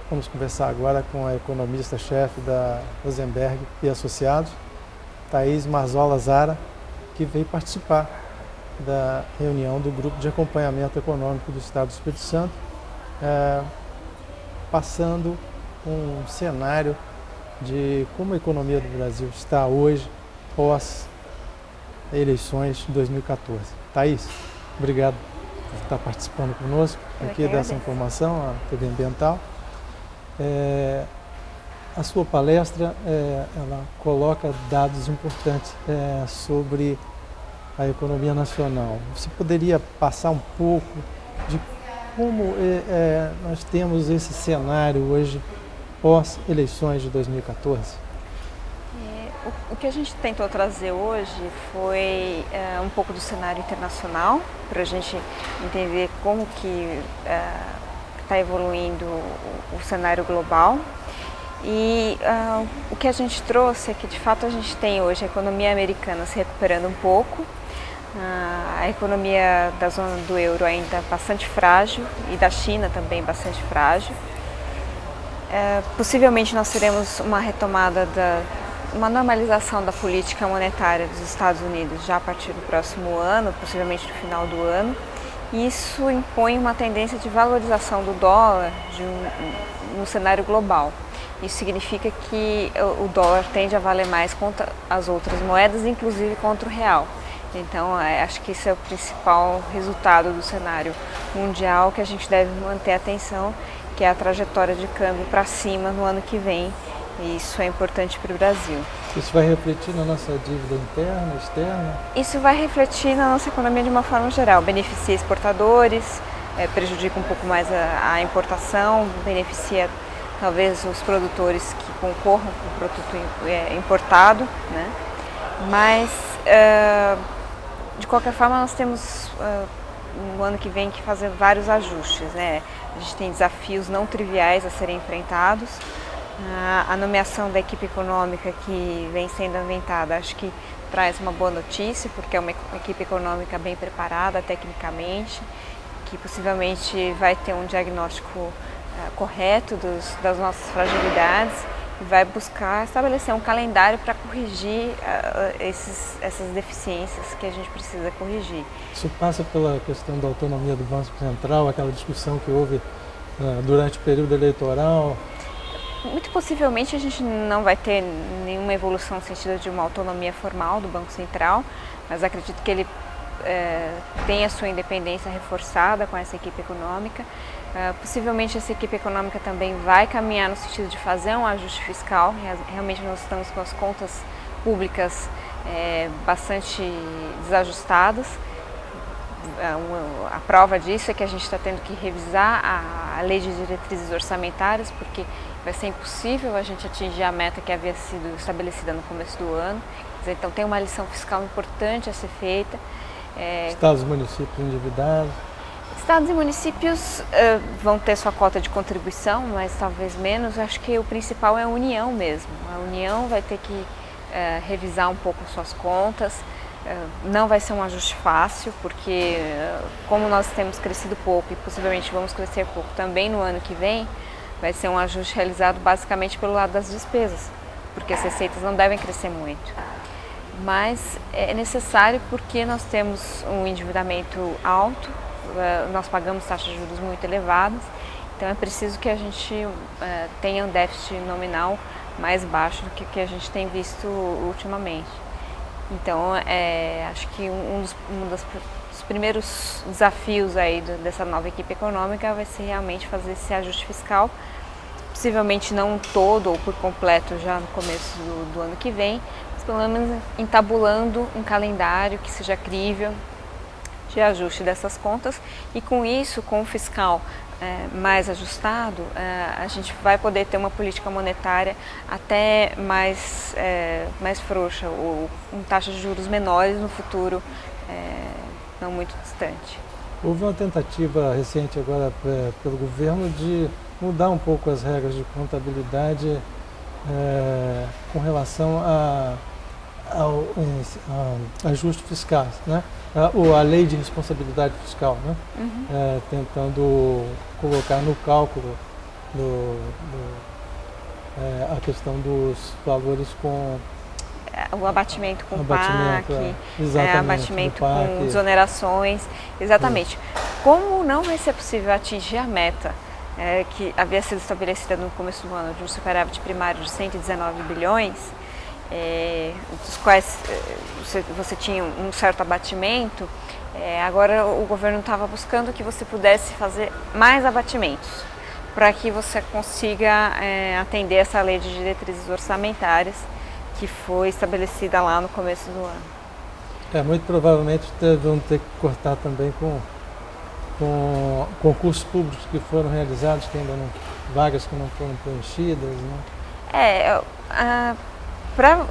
Vamos conversar agora com a economista-chefe da Rosenberg e Associados, Thaís Marzola Zara, que veio participar da reunião do Grupo de Acompanhamento Econômico do Estado do Espírito Santo, passando um cenário de como a economia do Brasil está hoje, pós eleições de 2014. Thaís, obrigado por estar participando conosco aqui dessa informação, a TV Ambiental. A sua palestra, ela coloca dados importantes sobre a economia nacional. Você poderia passar um pouco de como nós temos esse cenário hoje pós-eleições de 2014? O que a gente tentou trazer hoje foi um pouco do cenário internacional, para a gente entender como que está evoluindo o cenário global. E o que a gente trouxe é que, de fato, a gente tem hoje a economia americana se recuperando um pouco, a economia da zona do euro ainda bastante frágil e da China também bastante frágil. Possivelmente nós teremos uma retomada uma normalização da política monetária dos Estados Unidos já a partir do próximo ano, possivelmente no final do ano. E isso impõe uma tendência de valorização do dólar no cenário global. Isso significa que o dólar tende a valer mais contra as outras moedas, inclusive contra o real. Então, acho que esse é o principal resultado do cenário mundial que a gente deve manter atenção, que é a trajetória de câmbio para cima no ano que vem. E isso é importante para o Brasil. Isso vai refletir na nossa dívida interna, externa? Isso vai refletir na nossa economia de uma forma geral. Beneficia exportadores, prejudica um pouco mais a importação, beneficia talvez os produtores que concorram com o produto importado, né? Mas, de qualquer forma, nós temos no ano que vem que fazer vários ajustes, né? A gente tem desafios não triviais a serem enfrentados. A nomeação da equipe econômica que vem sendo inventada, acho que traz uma boa notícia, porque é uma equipe econômica bem preparada tecnicamente, que possivelmente vai ter um diagnóstico correto das nossas fragilidades e vai buscar estabelecer um calendário para corrigir essas deficiências que a gente precisa corrigir. Isso passa pela questão da autonomia do Banco Central, aquela discussão que houve durante o período eleitoral? Muito possivelmente a gente não vai ter nenhuma evolução no sentido de uma autonomia formal do Banco Central, mas acredito que ele tem a sua independência reforçada com essa equipe econômica. Possivelmente essa equipe econômica também vai caminhar no sentido de fazer um ajuste fiscal. Realmente nós estamos com as contas públicas bastante desajustadas. A prova disso é que a gente está tendo que revisar a lei de diretrizes orçamentárias, porque vai ser impossível a gente atingir a meta que havia sido estabelecida no começo do ano. Então tem uma lição fiscal importante a ser feita. Estados e municípios endividados? Estados e municípios vão ter sua cota de contribuição, mas talvez menos. Acho que o principal é a União mesmo. A União vai ter que revisar um pouco suas contas. Não vai ser um ajuste fácil, porque como nós temos crescido pouco e possivelmente vamos crescer pouco também no ano que vem, vai ser um ajuste realizado basicamente pelo lado das despesas, porque as receitas não devem crescer muito. Mas é necessário porque nós temos um endividamento alto, nós pagamos taxas de juros muito elevadas, então é preciso que a gente tenha um déficit nominal mais baixo do que a gente tem visto ultimamente. Então, acho que um dos primeiros desafios aí dessa nova equipe econômica vai ser realmente fazer esse ajuste fiscal, possivelmente não todo ou por completo já no começo do ano que vem, mas pelo menos entabulando um calendário que seja crível de ajuste dessas contas, e com isso, com o fiscal mais ajustado, a gente vai poder ter uma política monetária até mais frouxa, ou com taxas de juros menores no futuro não muito distante. Houve uma tentativa recente agora pelo governo de mudar um pouco as regras de contabilidade com relação ao ajuste fiscal, né? A lei de responsabilidade fiscal, né? Tentando colocar no cálculo a questão dos valores com o abatimento com abatimento, PAC, exatamente, abatimento PAC. com desonerações, exatamente. Como não vai ser possível atingir a meta que havia sido estabelecida no começo do ano de um superávit primário de 119 bilhões, dos quais você tinha um certo abatimento, agora o governo estava buscando que você pudesse fazer mais abatimentos, para que você consiga atender essa lei de diretrizes orçamentárias que foi estabelecida lá no começo do ano. Muito provavelmente vão ter que cortar também com concursos públicos que foram realizados, que ainda não, vagas que não foram preenchidas, né?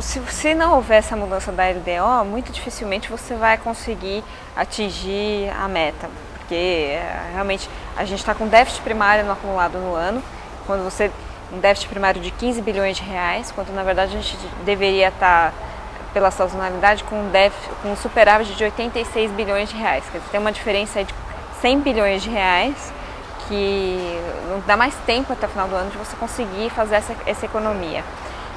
Se não houver essa mudança da LDO, muito dificilmente você vai conseguir atingir a meta, porque realmente a gente está com déficit primário no acumulado no ano, quando você um déficit primário de 15 bilhões de reais, quando na verdade a gente deveria estar, pela sazonalidade, com um superávit de 86 bilhões de reais. Quer dizer, tem uma diferença aí de 100 bilhões de reais, que não dá mais tempo até o final do ano de você conseguir fazer essa economia.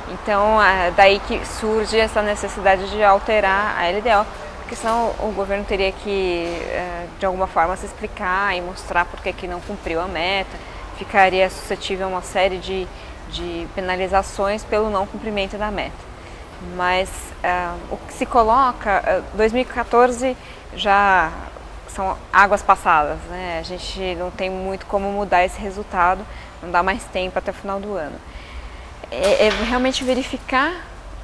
Então, daí que surge essa necessidade de alterar a LDO, porque senão o governo teria que, de alguma forma, se explicar e mostrar por que não cumpriu a meta, ficaria suscetível a uma série de penalizações pelo não cumprimento da meta. Mas o que se coloca, 2014 já são águas passadas, né? A gente não tem muito como mudar esse resultado, não dá mais tempo até o final do ano. É realmente verificar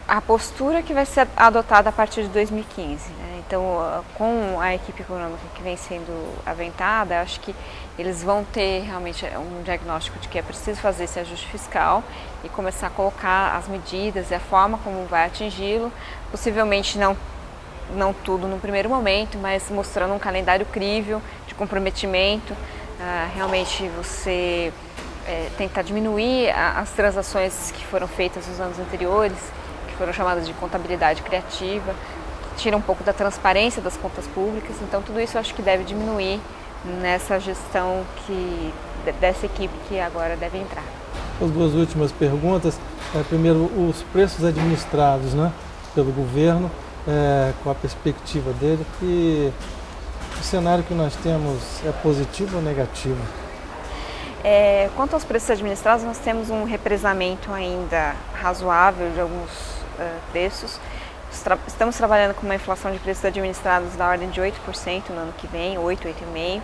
a postura que vai ser adotada a partir de 2015. Né? Então, com a equipe econômica que vem sendo aventada, acho que eles vão ter realmente um diagnóstico de que é preciso fazer esse ajuste fiscal e começar a colocar as medidas e a forma como vai atingi-lo, possivelmente não tudo no primeiro momento, mas mostrando um calendário crível de comprometimento, realmente você tentar diminuir as transações que foram feitas nos anos anteriores, que foram chamadas de contabilidade criativa, que tira um pouco da transparência das contas públicas. Então tudo isso eu acho que deve diminuir nessa gestão dessa equipe que agora deve entrar. As duas últimas perguntas. Primeiro, os preços administrados, né, pelo governo, com a perspectiva dele, e o cenário que nós temos é positivo ou negativo? Quanto aos preços administrados, nós temos um represamento ainda razoável de alguns preços. Estamos trabalhando com uma inflação de preços administrados da ordem de 8% no ano que vem, 8, 8,5%,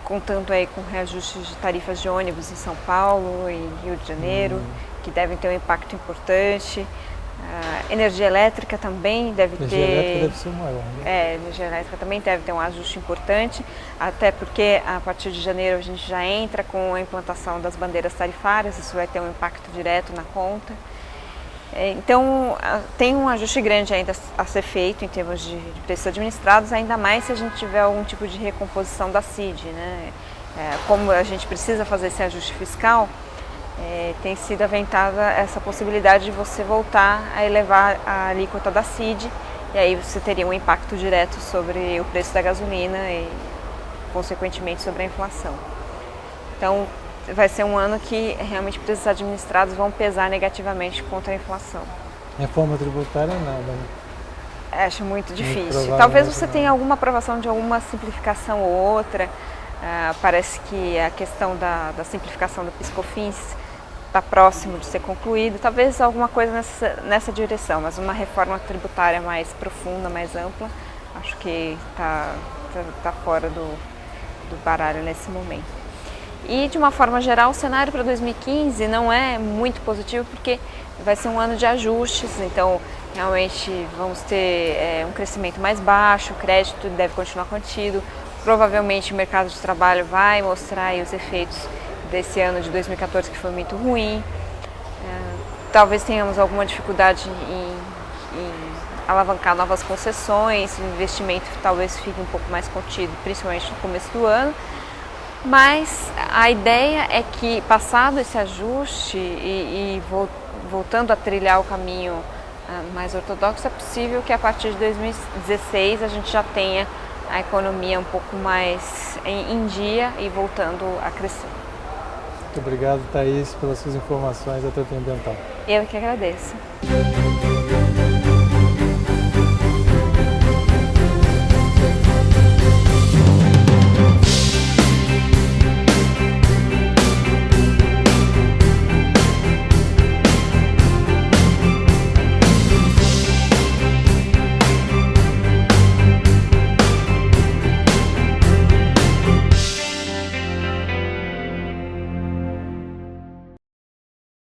contando aí com reajustes de tarifas de ônibus em São Paulo e Rio de Janeiro, que devem ter um impacto importante. Energia elétrica também deve energia elétrica deve ser maior, né? Energia elétrica também deve ter um ajuste importante, até porque a partir de janeiro a gente já entra com a implantação das bandeiras tarifárias, isso vai ter um impacto direto na conta. Então, tem um ajuste grande ainda a ser feito em termos de preços administrados, ainda mais se a gente tiver algum tipo de recomposição da CID, né? Como a gente precisa fazer esse ajuste fiscal, tem sido aventada essa possibilidade de você voltar a elevar a alíquota da CID, e aí você teria um impacto direto sobre o preço da gasolina e, consequentemente, sobre a inflação. Então, vai ser um ano que realmente preços administrados vão pesar negativamente contra a inflação. Reforma tributária nada, né? Acho muito difícil. Talvez você tenha alguma aprovação de alguma simplificação ou outra. Parece que a questão da simplificação do PIS/COFINS está próximo de ser concluído. Talvez alguma coisa nessa direção, mas uma reforma tributária mais profunda, mais ampla, acho que está fora do baralho nesse momento. E, de uma forma geral, o cenário para 2015 não é muito positivo, porque vai ser um ano de ajustes, então realmente vamos ter um crescimento mais baixo, o crédito deve continuar contido, provavelmente o mercado de trabalho vai mostrar aí os efeitos desse ano de 2014 que foi muito ruim, talvez tenhamos alguma dificuldade em alavancar novas concessões, o investimento talvez fique um pouco mais contido, principalmente no começo do ano. Mas a ideia é que, passado esse ajuste e voltando a trilhar o caminho mais ortodoxo, é possível que a partir de 2016 a gente já tenha a economia um pouco mais em dia e voltando a crescer. Muito obrigado, Thaís, pelas suas informações da terapia ambiental. Eu que agradeço.